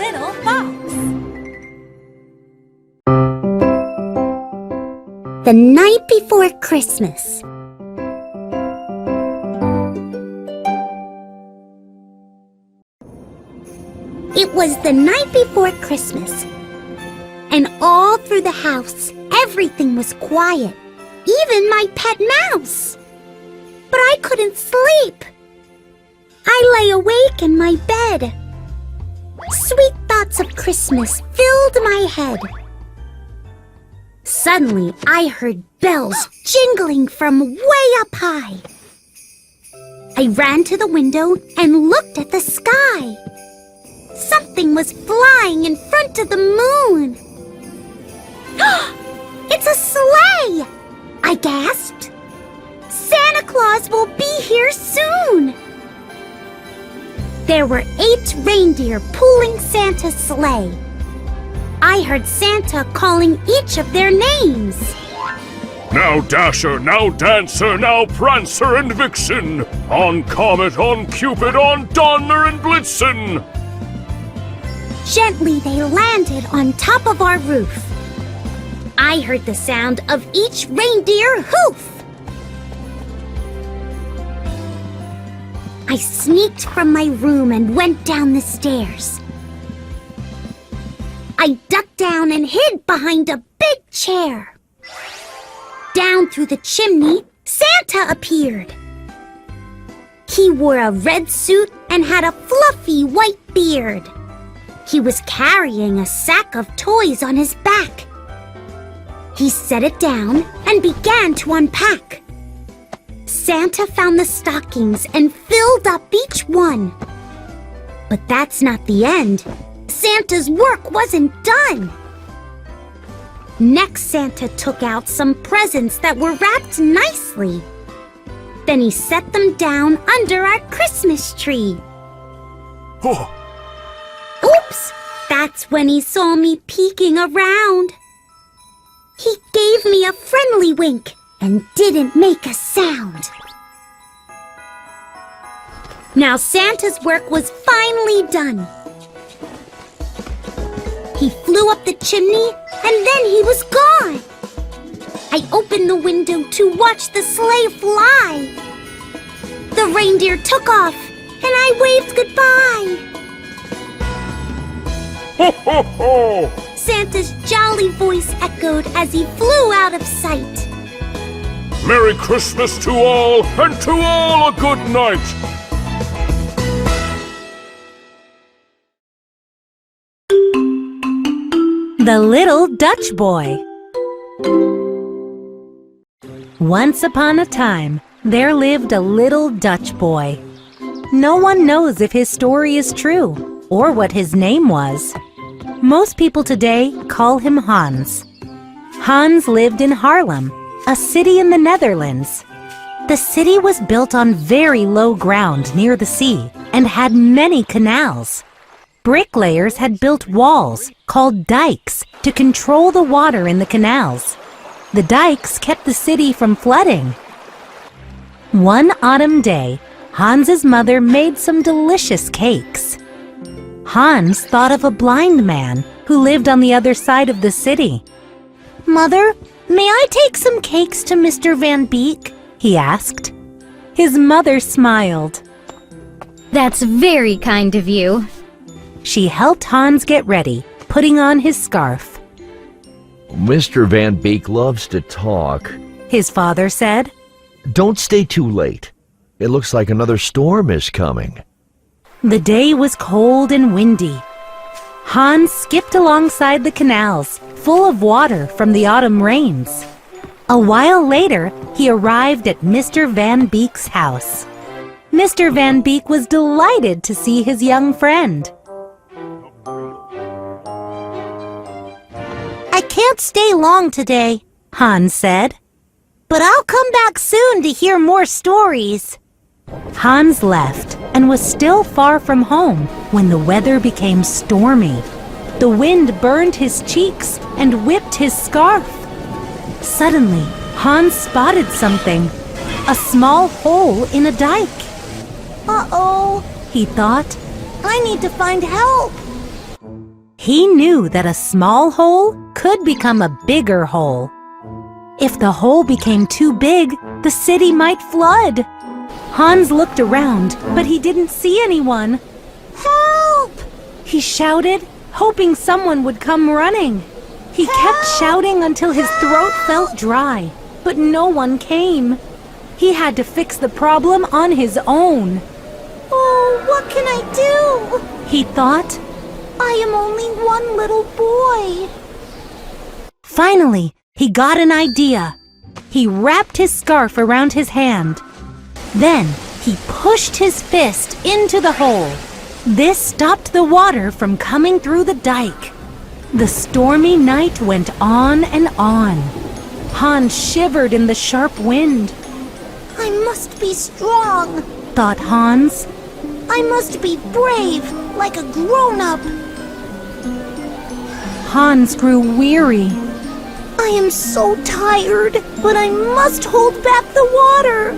Little Fox. The night before Christmas. It was the night before Christmas, and all through the house, everything was quiet, even my pet mouse. But I couldn't sleep. I lay awake in my bed. Sweet thoughts of Christmas filled my head. Suddenly, I heard bells jingling from way up high. I ran to the window and looked at the sky. Something was flying in front of the moon. It's a sleigh! I gasped. Santa Claus will be here soon! There were 8 reindeer pulling Santa's sleigh. I heard Santa calling each of their names. Now Dasher, now Dancer, now Prancer and Vixen, on Comet, on Cupid, on Donner and Blitzen. Gently they landed on top of our roof. I heard the sound of each reindeer hoof. I sneaked from my room and went down the stairs. I ducked down and hid behind a big chair. Down through the chimney, Santa appeared. He wore a red suit and had a fluffy white beard. He was carrying a sack of toys on his back. He set it down and began to unpack. Santa found the stockings and filled up each one. But that's not the end. Santa's work wasn't done. Next, Santa took out some presents that were wrapped nicely. Then he set them down under our Christmas tree. Oh. Oops! That's when he saw me peeking around. He gave me a friendly wink and didn't make a sound. Now Santa's work was finally done. He flew up the chimney and then he was gone. I opened the window to watch the sleigh fly. The reindeer took off and I waved goodbye. Ho, ho, ho! Santa's jolly voice echoed as he flew out of sight. Merry Christmas to all, and to all a good night! The Little Dutch Boy. Once upon a time, there lived a little Dutch boy. No one knows if his story is true or what his name was. Most people today call him Hans. Hans lived in Haarlem, a city in the Netherlands. The city was built on very low ground near the sea and had many canals. Bricklayers had built walls called dikes to control the water in the canals. The dikes kept the city from flooding. One autumn day, Hans's mother made some delicious cakes. Hans thought of a blind man who lived on the other side of the city. "Mother, may I take some cakes to Mr. Van Beek?" he asked. His mother smiled. That's very kind of you. She helped Hans get ready, putting on his scarf. Mr. Van Beek loves to talk, His father said. Don't stay too late. It looks like another storm is coming. The day was cold and windy. Hans skipped alongside the canals, full of water from the autumn rains. A while later, he arrived at Mr. Van Beek's house. Mr. Van Beek was delighted to see his young friend. "I can't stay long today," Hans said. "But I'll come back soon to hear more stories." Hans left and was still far from home when the weather became stormy. The wind burned his cheeks and whipped his scarf. Suddenly, Hans spotted something, a small hole in a dike. "Uh-oh," he thought. "I need to find help." He knew that a small hole could become a bigger hole. If the hole became too big, the city might flood. Hans looked around, but he didn't see anyone. "Help!" he shouted, hoping someone would come running. He kept shouting until his throat felt dry, but no one came. He had to fix the problem on his own. Oh, what can I do? He thought. I am only one little boy. Finally, he got an idea. He wrapped his scarf around his hand. Then he pushed his fist into the hole. This stopped the water from coming through the dike. The stormy night went on and on. Hans shivered in the sharp wind. I must be strong, Thought Hans. I must be brave, like a grown-up. Hans grew weary. I am so tired, but I must hold back the water.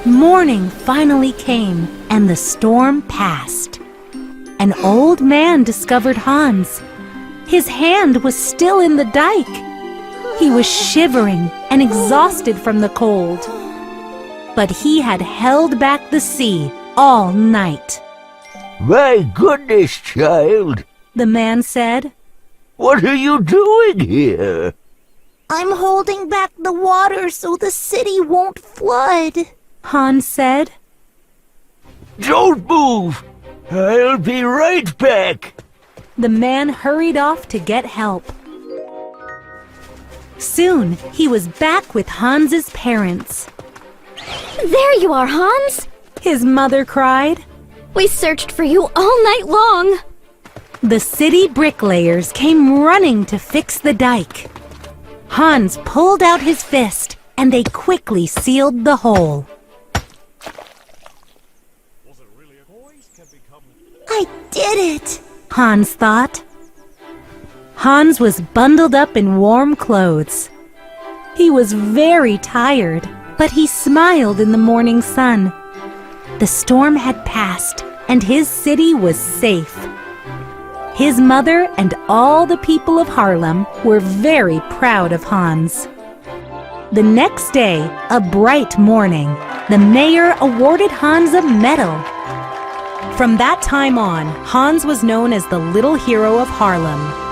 Morning finally came, and the storm passed. An old man discovered Hans. His hand was still in the dike. He was shivering and exhausted from the cold. But he had held back the sea all night. My goodness, child. The man said. What are you doing here? I'm holding back the water so the city won't flood. Hans said. Don't move. I'll be right back. The man hurried off to get help. Soon, he was back with Hans's parents. There you are, Hans! His mother cried. We searched for you all night long! The city bricklayers came running to fix the dike. Hans pulled out his fist, and they quickly sealed the hole. I did it! Hans thought. Hans was bundled up in warm clothes. He was very tired, but he smiled in the morning sun. The storm had passed, and his city was safe. His mother and all the people of Haarlem were very proud of Hans. The next day, a bright morning, the mayor awarded Hans a medal. From that time on, Hans was known as the little hero of Haarlem.